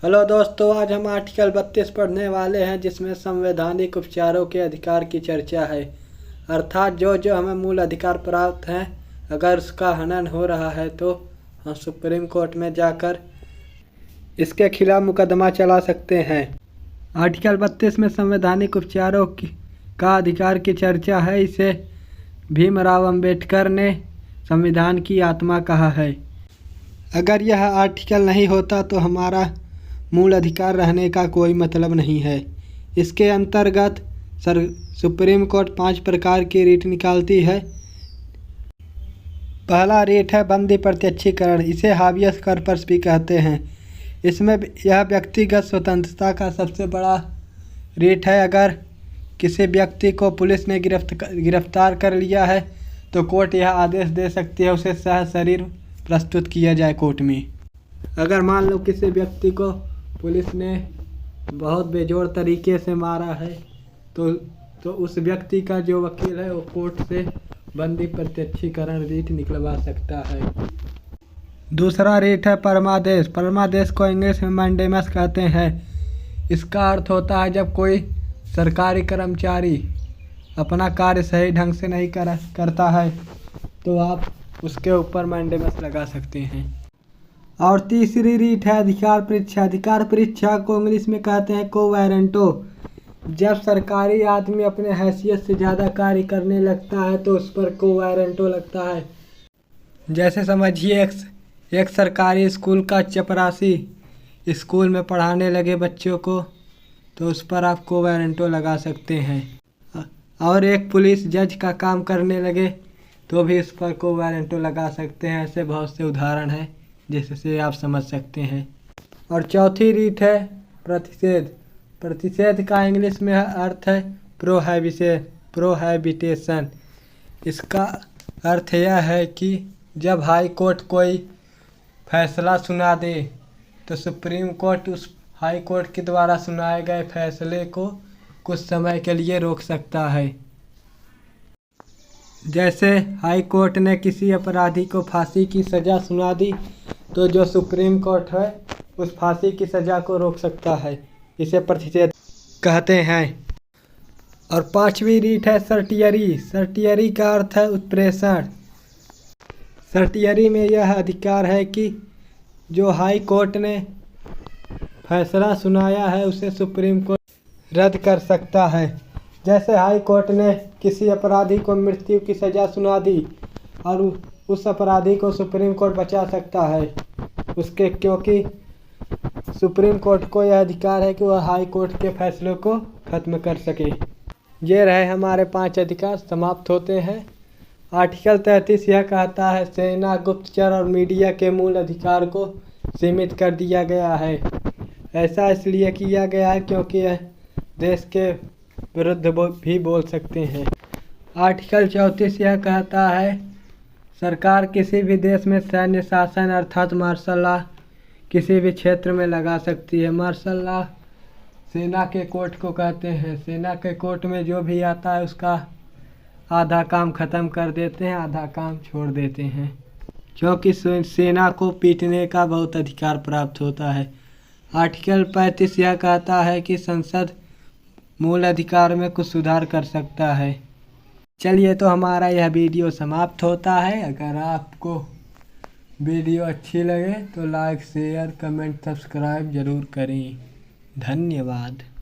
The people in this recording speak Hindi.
हेलो दोस्तों, आज हम आर्टिकल 32 पढ़ने वाले हैं जिसमें संवैधानिक उपचारों के अधिकार की चर्चा है। अर्थात जो हमें मूल अधिकार प्राप्त हैं, अगर उसका हनन हो रहा है तो हम सुप्रीम कोर्ट में जाकर इसके खिलाफ मुकदमा चला सकते हैं। आर्टिकल 32 में संवैधानिक उपचारों का अधिकार की चर्चा है। इसे भीमराव अंबेडकर ने संविधान की आत्मा कहा है। अगर यह आर्टिकल नहीं होता तो हमारा मूल अधिकार रहने का कोई मतलब नहीं है। इसके अंतर्गत सुप्रीम कोर्ट 5 प्रकार की रीट निकालती है। पहला रीट है बंदी प्रत्यक्षीकरण। इसे हाबियस कॉर्पस भी कहते हैं। इसमें यह व्यक्तिगत स्वतंत्रता का सबसे बड़ा रीट है। अगर किसी व्यक्ति को पुलिस ने गिरफ्तार कर लिया है तो कोर्ट यह आदेश दे सकती है उसे सशरीर प्रस्तुत किया जाए कोर्ट में। अगर मान लो किसी व्यक्ति को पुलिस ने बहुत बेजोड़ तरीके से मारा है तो उस व्यक्ति का जो वकील है वो कोर्ट से बंदी प्रत्यक्षीकरण रीट निकलवा सकता है। दूसरा रीट है परमादेश। परमादेश को इंग्लिश में मैंडेमस कहते हैं। इसका अर्थ होता है जब कोई सरकारी कर्मचारी अपना कार्य सही ढंग से नहीं करता है तो आप उसके ऊपर मैंडेमस लगा सकते हैं। और तीसरी रीट है अधिकार परीक्षा। अधिकार परीक्षा को इंग्लिश में कहते हैं को वारंटो। जब सरकारी आदमी अपने हैसियत से ज़्यादा कार्य करने लगता है तो उस पर को वारंटो लगता है। जैसे समझिए एक सरकारी स्कूल का चपरासी स्कूल में पढ़ाने लगे बच्चों को तो उस पर आप को वारंटो लगा सकते हैं। और एक पुलिस जज का काम करने लगे तो भी इस पर को वारंटो लगा सकते हैं। ऐसे बहुत से उदाहरण हैं जिससे आप समझ सकते हैं। और चौथी रीट है प्रतिषेध। प्रतिषेध का इंग्लिश में अर्थ है प्रोहैबिटेशन। इसका अर्थ यह है कि जब हाई कोर्ट कोई फैसला सुना दे तो सुप्रीम कोर्ट उस हाई कोर्ट के द्वारा सुनाए गए फैसले को कुछ समय के लिए रोक सकता है। जैसे हाई कोर्ट ने किसी अपराधी को फांसी की सज़ा सुना दी तो जो सुप्रीम कोर्ट है उस फांसी की सज़ा को रोक सकता है। इसे प्रतिषेध कहते हैं। और पांचवी रीट है सर्टियरी। सर्टियरी का अर्थ है उत्प्रेषण। सर्टियरी में यह अधिकार है कि जो हाई कोर्ट ने फैसला सुनाया है उसे सुप्रीम कोर्ट रद्द कर सकता है। जैसे हाई कोर्ट ने किसी अपराधी को मृत्यु की सज़ा सुना दी और उस अपराधी को सुप्रीम कोर्ट बचा सकता है उसके, क्योंकि सुप्रीम कोर्ट को यह अधिकार है कि वह हाई कोर्ट के फैसलों को ख़त्म कर सके। ये रहे हमारे 5 अधिकार, समाप्त होते हैं। आर्टिकल 33 यह कहता है सेना, गुप्तचर और मीडिया के मूल अधिकार को सीमित कर दिया गया है। ऐसा इसलिए किया गया है क्योंकि यह देश के विरुद्ध भी बोल सकते हैं। आर्टिकल 34 यह कहता है सरकार किसी भी देश में सैन्य शासन अर्थात मार्शल लॉ किसी भी क्षेत्र में लगा सकती है। मार्शल लॉ सेना के कोर्ट को कहते हैं। सेना के कोर्ट में जो भी आता है उसका आधा काम ख़त्म कर देते हैं, आधा काम छोड़ देते हैं, क्योंकि सेना को पीटने का बहुत अधिकार प्राप्त होता है। आर्टिकल 35 यह कहता है कि संसद मूल अधिकार में कुछ सुधार कर सकता है। चलिए, तो हमारा यह वीडियो समाप्त होता है। अगर आपको वीडियो अच्छी लगे तो लाइक, शेयर, कमेंट, सब्सक्राइब ज़रूर करें। धन्यवाद।